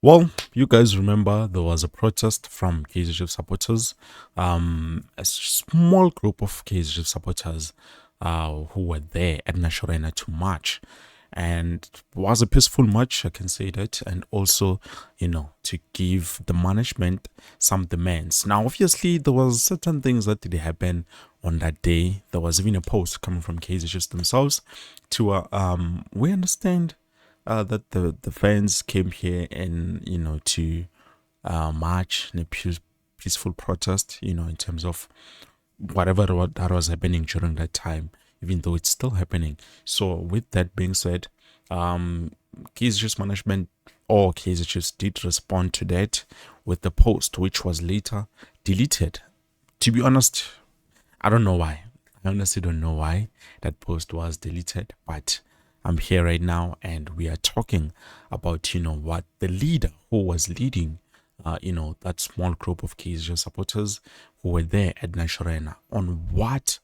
Well, you guys remember there was a protest from Kaizer supporters, a small group of Kaizer supporters who were there at National Arena to march. And it was a peaceful march, I can say that, and also, to give the management some demands. Now, obviously, there was certain things that did happen on that day. There was even a post coming from Kaizer themselves to, we understand that the fans came here and to march in a peaceful protest, in terms of whatever that was happening during that time, even though it's still happening. So with that being said, Kaizer Chiefs management or Kaizer Chiefs did respond to that with the post, which was later deleted. To be honest, I don't know why. I honestly don't know why that post was deleted, but I'm here right now and we are talking about, what the leader who was leading, that small group of Kaizer supporters who were there at National Arena on what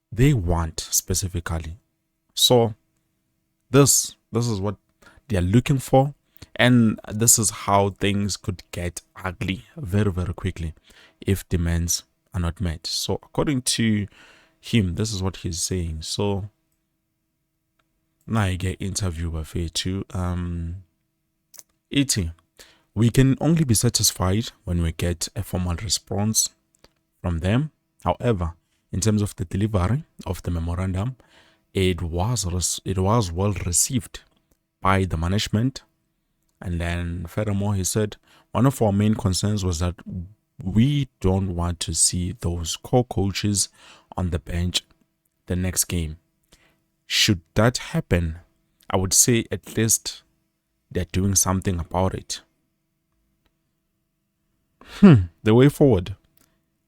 they want specifically. So this is what they are looking for, and this is how things could get ugly very, very quickly if demands are not met. So according to him, this is what he's saying. So now I get interview by Faye too. 80. We can only be satisfied when we get a formal response from them. However, in terms of the delivery of the memorandum, it was well received by the management. And then furthermore, he said one of our main concerns was that we don't want to see those core coaches on the bench the next game. Should that happen, I would say at least they're doing something about it. The way forward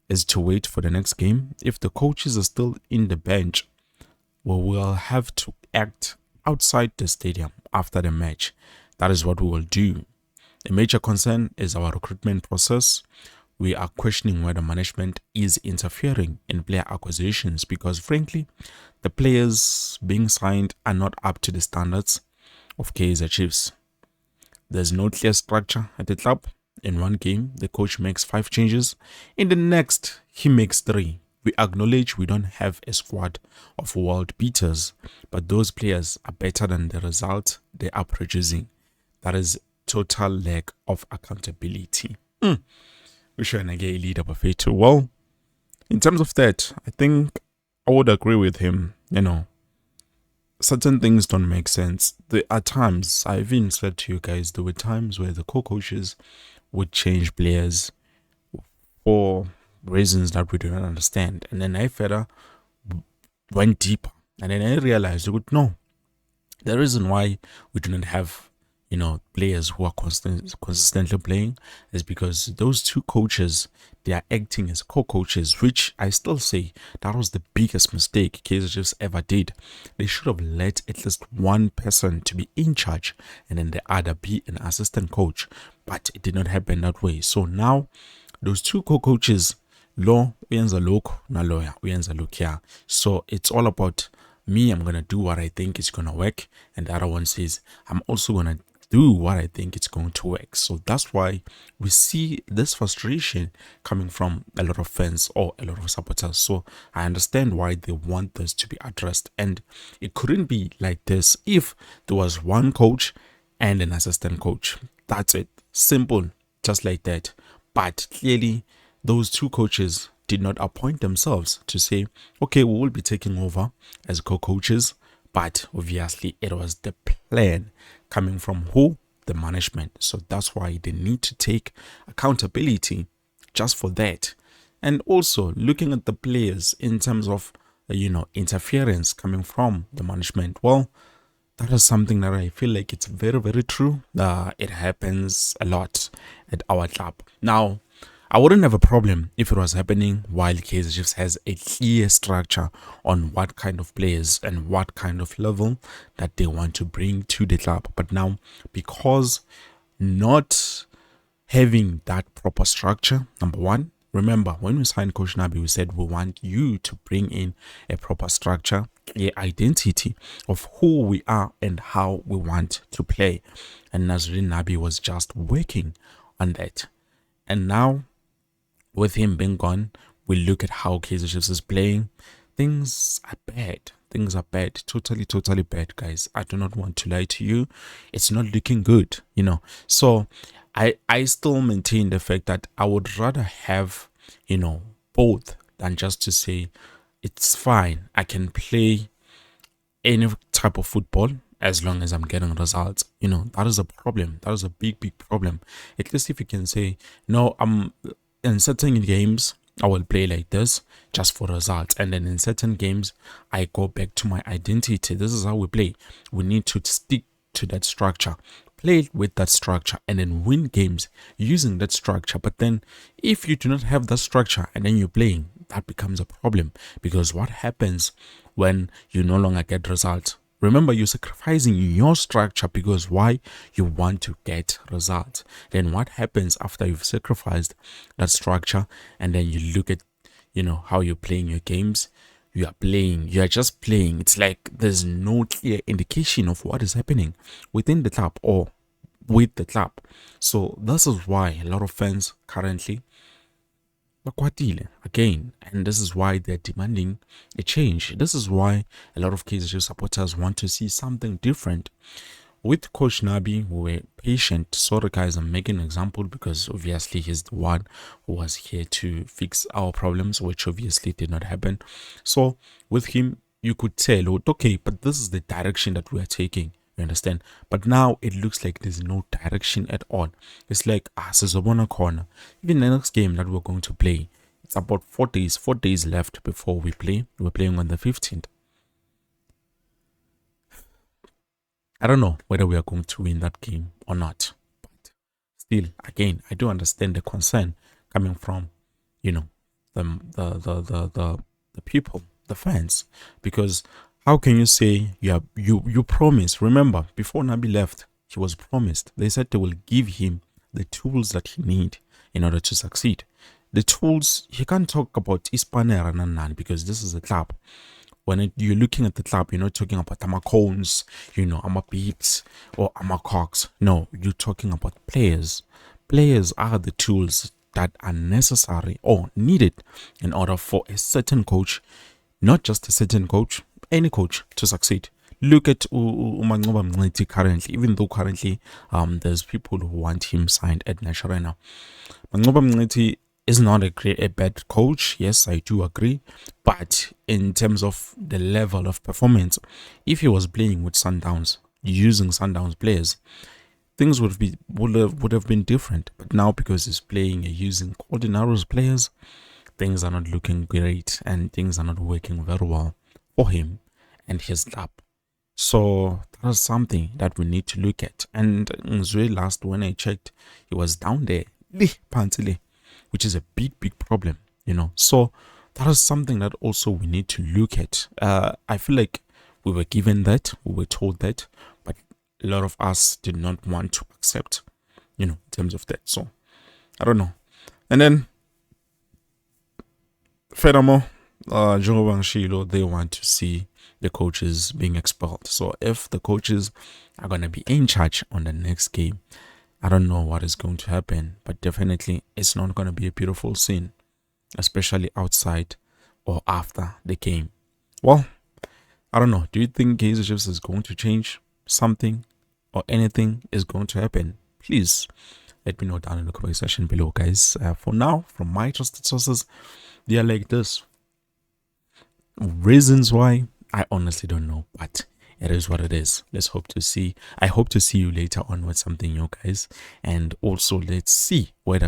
is to wait for the next game. If the coaches are still in the bench, we will have to act outside the stadium after the match. That is what we will do. A major concern is our recruitment process. We are questioning whether management is interfering in player acquisitions because, frankly, the players being signed are not up to the standards of Kaizer Chiefs. There's no clear structure at the club. In one game, the coach makes 5 changes. In the next, he makes 3. We acknowledge we don't have a squad of world beaters, but those players are better than the result they are producing. That is total lack of accountability. We should get a leader perfect. Well, in terms of that, I think I would agree with him. Certain things don't make sense. There are times, I even said to you guys, there were times where the co-coaches would change players for reasons that we do not understand. And then I further went deeper. And then I realized, no, the reason why we do not have players who are consistently playing is because those two coaches, they are acting as co-coaches, which I still say that was the biggest mistake Kaizer Chiefs ever did. They should have let at least one person to be in charge and then the other be an assistant coach, but it did not happen that way. So now those two co-coaches, lo uyenza lokhu naloya uyenza lokhuya. So it's all about me. I'm gonna do what I think is gonna work, and the other one says I'm also gonna do what I think it's going to work. So that's why we see this frustration coming from a lot of fans or a lot of supporters. So I understand why they want this to be addressed, and it couldn't be like this if there was one coach and an assistant coach. That's it, simple, just like that. But clearly those two coaches did not appoint themselves to say, okay, we will be taking over as co-coaches. But obviously it was the plan coming from who? The management. So that's why they need to take accountability just for that. And also looking at the players in terms of, interference coming from the management. Well, that is something that I feel like it's very, very true. It happens a lot at our club. Now, I wouldn't have a problem if it was happening while Kaizer Chiefs has a clear structure on what kind of players and what kind of level that they want to bring to the club. But now, because not having that proper structure, number one, remember when we signed Coach Nabi, we said we want you to bring in a proper structure, clear identity of who we are and how we want to play. And Nazrin Nabi was just working on that. And now, with him being gone, we look at how Kaizer Chiefs is playing. Things are bad. Things are bad. Totally, totally bad, guys. I do not want to lie to you. It's not looking good, So I still maintain the fact that I would rather have, both than just to say it's fine. I can play any type of football as long as I'm getting results. That is a problem. That is a big, big problem. At least if you can say, no, I'm in certain games, I will play like this just for results. And then in certain games, I go back to my identity. This is how we play. We need to stick to that structure, play with that structure, and then win games using that structure. But then if you do not have that structure and then you're playing, that becomes a problem, because what happens when you no longer get results? Remember, you're sacrificing your structure because why? You want to get results. Then what happens after you've sacrificed that structure and then you look at, how you're playing your games? You are just playing. It's like there's no clear indication of what is happening within the club or with the club. So this is why a lot of fans currently bakwatile again, and this is why they're demanding a change. This is why a lot of Kaizer Chiefs supporters want to see something different. With Coach Nabi, we were patient. Sorry guys, I'm making an example because obviously he's the one who was here to fix our problems, which obviously did not happen. So with him, you could tell, oh, okay, but this is the direction that we are taking. You understand? But now it looks like there's no direction at all. It's like, Sizobona corner. Even the next game that we're going to play, it's about 4 days left before we play. We're playing on the 15th. I don't know whether we are going to win that game or not. But still, again, I do understand the concern coming from, the people, the fans, because how can you say you promised? Remember, before Nabi left, he was promised. They said they will give him the tools that he need in order to succeed. The tools, he can't talk about Ispanera and because this is a club. When you're looking at the club, you're not talking about Amacones, Amabeats or Amacox. No, you're talking about players. Players are the tools that are necessary or needed in order for a certain coach, not just a certain coach, any coach to succeed. Look at Mangoba Mniti currently, even though currently there's people who want him signed at Nasharena. Mangoba Mniti is not a bad coach. Yes, I do agree. But in terms of the level of performance, if he was playing with Sundowns, using Sundowns players, things would have been different. But now because he's playing using Ordinaro's players, things are not looking great and things are not working very well for him and his club. So that is something that we need to look at. And Nzwe last, when I checked, he was down there, which is a big, big problem, So that is something that also we need to look at. I feel like we were given that, we were told that, but a lot of us did not want to accept, in terms of that. So I don't know. And then furthermore, they want to see the coaches being expelled. So if the coaches are going to be in charge on the next game, I don't know what is going to happen, but definitely it's not going to be a beautiful scene, especially outside or after the game. Well, I don't know. Do you think Kaizer Chiefs is going to change something or anything is going to happen? Please let me know down in the comment section below, guys. For now, from my trusted sources, they are like this. Reasons why, I honestly don't know, but it is what it is. I hope to see you later on with something new, guys. And also, let's see whether